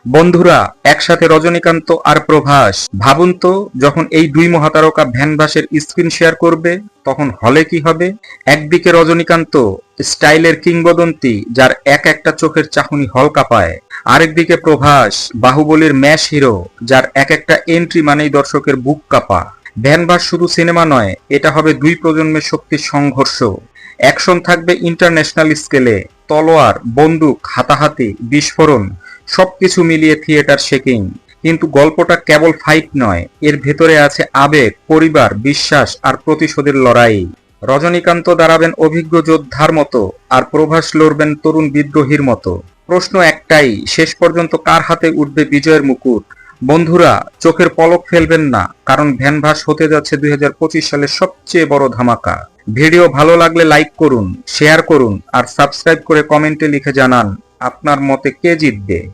বন্ধুরা, একসাথে রজনীকান্ত আর প্রভাস, ভাবুন তো যখন এই দুই মহাতারকা ভ্যানভাসের স্ক্রিন শেয়ার করবে তখন হলে কি হবে। একদিকে রজনীকান্ত, স্টাইলের কিংবদন্তি যার এক একটা চোখের চাহনি হল কাঁপায়, আরেকদিকে প্রভাস, বাহুবলীর ম্যাশ হিরো যার এক একটা এন্ট্রি মানেই দর্শকের বুক কাঁপা। ভ্যানভাস শুধু সিনেমা নয়, এটা হবে দুই প্রজন্মের শক্তির সংঘর্ষ। অ্যাকশন থাকবে ইন্টারন্যাশনাল স্কেলে, তলোয়ার, বন্দুক, হাতাহাতি, বিস্ফোরণ, সবকিছু মিলিয়ে থিয়েটার শেকিং। কিন্তু গল্পটা কেবল ফাইট নয়, এর ভেতরে আছে আবেগ, পরিবার, বিশ্বাস আর প্রতিশোধের লড়াই। রজনীকান্ত দাঁড়াবেন অভিজ্ঞ যোদ্ধার মতো, আর প্রভাস লড়বেন তরুণ বিদ্রোহীর মতো। প্রশ্ন একটাই, শেষ পর্যন্ত কার হাতে উঠবে বিজয়ের মুকুট। বন্ধুরা, চোখের পলক ফেলবেন না, কারণ ভ্যানভাস হতে যাচ্ছে 2025 সালের সবচেয়ে বড় ধামাকা। ভিডিও ভালো লাগলে লাইক করুন, শেয়ার করুন আর সাবস্ক্রাইব করে কমেন্টে লিখে জানান আপনার মতে কে জিতবে।